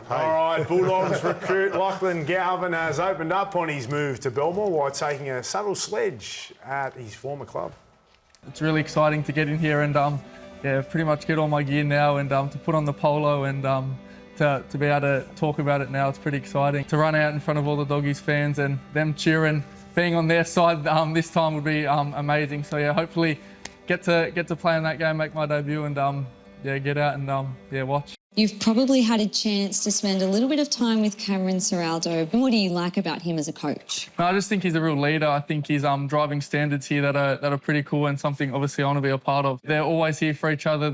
All right, Bulldogs recruit Lachlan Galvin has opened up on his move to Belmore while taking a subtle sledge at his former club. It's really exciting to get in here and pretty much get all my gear now and to put on the polo and to be able to talk about it now. It's pretty exciting to run out in front of all the Doggies fans and them cheering, being on their side this time would be amazing. So yeah, hopefully get to play in that game, make my debut, and get out and watch. You've probably had a chance to spend a little bit of time with Cameron Ciraldo. What do you like about him as a coach? No, I just think he's a real leader. I think he's driving standards here that are pretty cool and something obviously I want to be a part of. They're always here for each other.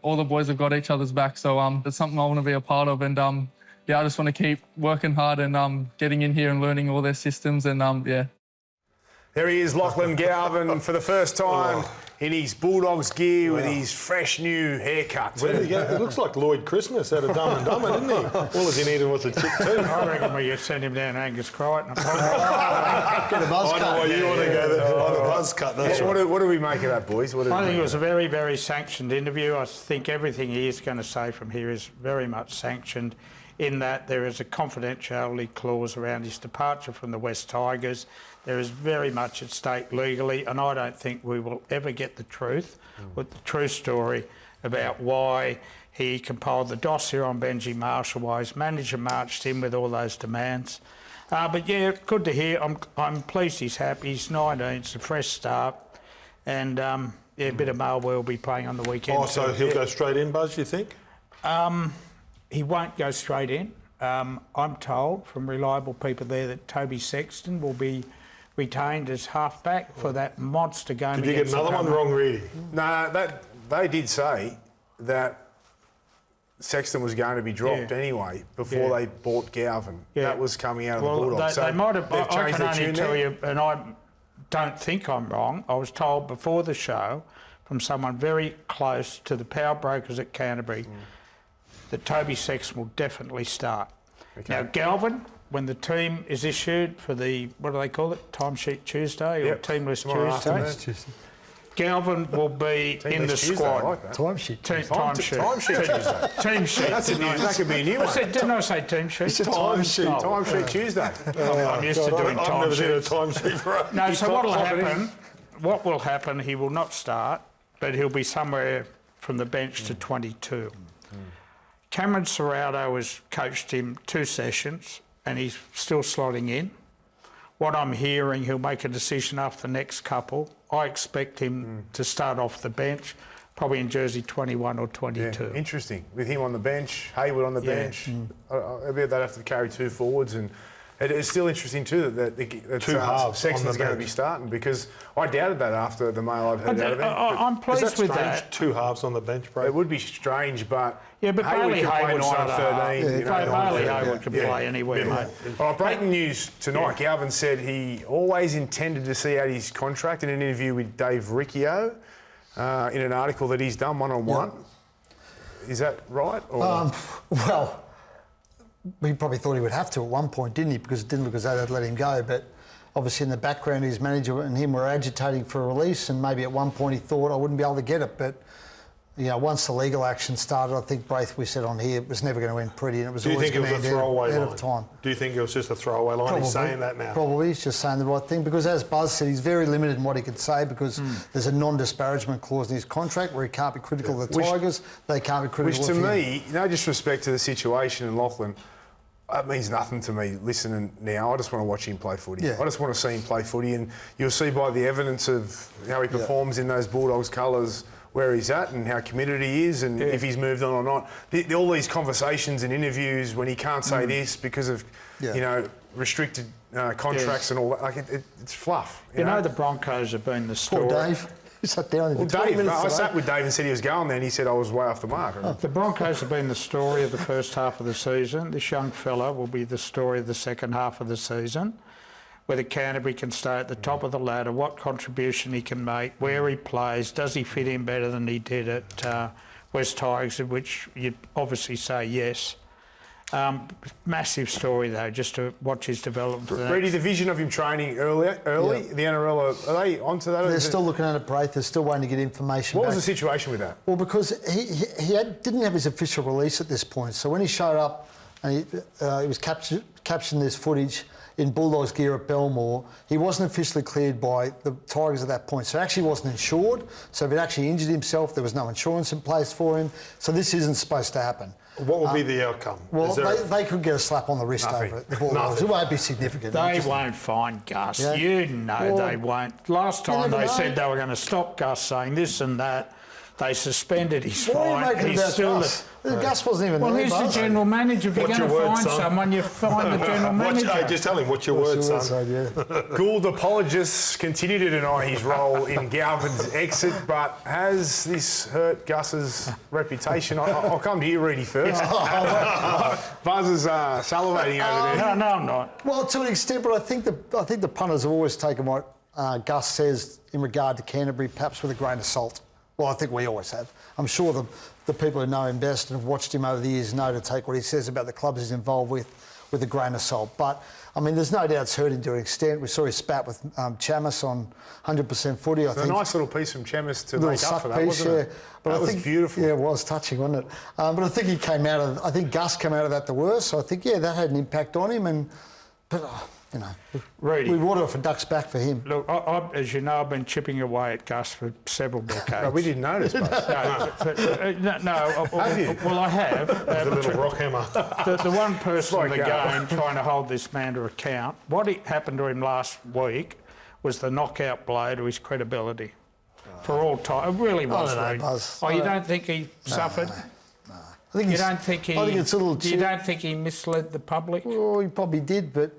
All the boys have got each other's back. So it's something I want to be a part of. And I just want to keep working hard and getting in here and learning all their systems and There he is, Lachlan Galvin, for the first time in his Bulldogs gear with his fresh new haircut. Where did he go? It looks like Lloyd Christmas out of Dumb and Dumber, didn't he? All he needed was a chick too. I reckon we send him down Angus Crichton. Get a buzz cut. I know why you want to go there. On a buzz cut, that's right. What do we make of that, boys? I think it was a very, very sanctioned interview. I think everything he is going to say from here is very much sanctioned, in that there is a confidentiality clause around his departure from the West Tigers. There is very much at stake legally, and I don't think we will ever get the truth, with the true story about why he compiled the dossier on Benji Marshall, why his manager marched in with all those demands. But yeah, good to hear. I'm pleased he's happy. He's 19, it's a fresh start, and a bit of Mail will be playing on the weekend. Oh, so he'll go straight in, Buzz, you think? He won't go straight in. I'm told from reliable people there that Toby Sexton will be retained as halfback for that monster game. Did you get another one wrong, really? No, they did say that Sexton was going to be dropped anyway before they bought Galvin. That was coming out of the Bulldogs. They might have. I can only tell you, and I don't think I'm wrong. I was told before the show from someone very close to the power brokers at Canterbury that Toby Sexton will definitely start. Okay. Now, Galvin, when the team is issued for the, what do they call it, Timesheet Tuesday or Teamless Tuesday, Galvin will be in the squad. I like that. Timesheet Tuesday. Team sheet. That could be a new one. Didn't I say team sheet? It's a timesheet. Timesheet Tuesday. I'm used to doing I've never seen a timesheet for it. No, so what will happen, he will not start, but he'll be somewhere from the bench to 22. Cameron Ciraldo has coached him 2 sessions and he's still slotting in. What I'm hearing, he'll make a decision after the next couple. I expect him to start off the bench, probably in jersey 21 or 22. Yeah, interesting. With him on the bench, Hayward on the bench. I bet they'd have to carry 2 forwards, and it's still interesting too that 2 halves Sexton's going to be starting, because I doubted that after the mail I've heard out of him. I'm pleased with that. 2 halves on the bench, bro. It would be strange, but Bailey Hayward Hayward's can play 9 and 13. Bailey Hayward can play anywhere, mate. All right, breaking news tonight. Galvin said he always intended to see out his contract in an interview with Dave Riccio in an article that he's done one-on-one. Is that right? Or? Well, we probably thought he would have to at one point, didn't he? Because it didn't look as though they'd let him go. But obviously in the background, his manager and him were agitating for a release, and maybe at one point he thought I wouldn't be able to get it. But once the legal action started, I think Braith, we said on here, it was never going to end pretty, and it was always going to end ahead of time. Do you think it was just a throwaway line? Probably. He's saying that now. Probably, he's just saying the right thing, because as Buzz said, he's very limited in what he can say, because there's a non-disparagement clause in his contract where he can't be critical of the Tigers, they can't be critical of him. Which to me, no disrespect to the situation in Lachlan, that means nothing to me listening now. I just want to watch him play footy. I just want to see him play footy, and you'll see by the evidence of how he performs in those Bulldogs colours where he's at and how committed he is, and if he's moved on or not. All these conversations and interviews when he can't say this because of restricted contracts and all that, like it's fluff. You know the Broncos have been the story. Poor Dave. He sat down in I sat with Dave and said he was going there, and he said I was way off the mark. The Broncos have been the story of the first half of the season. This young fella will be the story of the second half of the season. Whether Canterbury can stay at the top of the ladder, what contribution he can make, where he plays, does he fit in better than he did at West Tigers, which you'd obviously say yes. Massive story though, just to watch his development. Ready, the vision of him training early. The NRL, are they onto that? They're still looking at it, Braith. They're still waiting to get information. What was the situation with that? Well, because he didn't have his official release at this point. So when he showed up and he was capturing this footage in Bulldogs gear at Belmore. He wasn't officially cleared by the Tigers at that point, so actually wasn't insured. So if he'd actually injured himself, there was no insurance in place for him. So this isn't supposed to happen. What will be the outcome? Well, they could get a slap on the wrist over it. The Bulldogs. It won't be significant. They won't find Gus. Yeah. You know they won't. Last time they never said know. they were going to stop Gus saying this and that. They suspended his What are you fine. making He's about still Gus? Gus wasn't even Well, there, he's the Buzz. general manager. If you're What's going your to word, find son? someone, you find the general manager. Just tell him what's your word, son. Yeah. Gould apologists continue to deny his role in Galvin's exit, but has this hurt Gus's reputation? I'll come to you, Reedy, first. Buzz is salivating over there. No, I'm not. Well, to an extent, but I think the punters have always taken what Gus says in regard to Canterbury, perhaps with a grain of salt. Well, I think we always have. I'm sure the people who know him best and have watched him over the years know to take what he says about the clubs he's involved with a grain of salt. But, I mean, there's no doubt it's hurt him to an extent. We saw his spat with Chamis on 100% footy, I think. A nice little piece from Chamis to Little make up suck for that, piece, wasn't it? But That I was think, beautiful. Yeah, it was touching, wasn't it? But I think I think Gus came out of that the worst. So I think, yeah, that had an impact on him. But you know, Reedy. we water off a duck's back for him. Look, as you know, I've been chipping away at Gus for several decades. No, we didn't notice, Buzz. Have you? Well, I have. The little rock hammer. The one person in the like game trying to hold this man to account, what happened to him last week was the knockout blow to his credibility. For all time. It really was, don't know, Reid. Buzz. Oh, you don't think he suffered? I think You don't think he... I think it's a little. You don't think he misled the public? Well, he probably did, but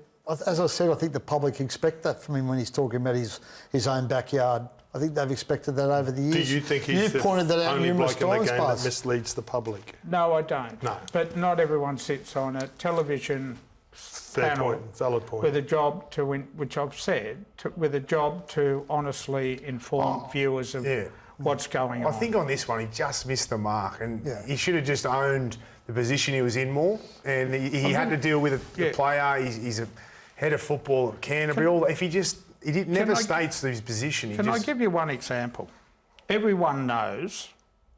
as I said, I think the public expect that from him when he's talking about his own backyard. I think they've expected that over the years. Do you think he's the pointed that out only numerous bloke in the times, game that Buzz. misleads the public? No, I don't. No. But not everyone sits on a television Fair panel point, valid point. with a job to win, which I've said, with a job to honestly inform viewers of what's going on. I think on this one he just missed the mark, and Yeah. he should have just owned the position he was in more. And he had to deal with the player. He's a head of football at Canterbury. Never states his position. Can I give you one example? Everyone knows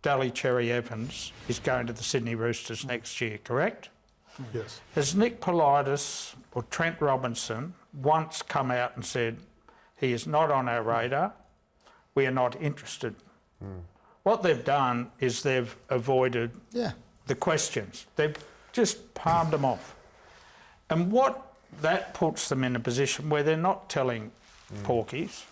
Dally Cherry Evans is going to the Sydney Roosters next year, correct? Yes. Has Nick Politis or Trent Robinson once come out and said, he is not on our radar, we are not interested? What they've done is they've avoided the questions. They've just palmed them off. And that puts them in a position where they're not telling porkies.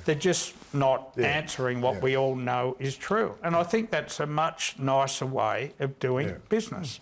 They're just not answering what we all know is true. And I think that's a much nicer way of doing business.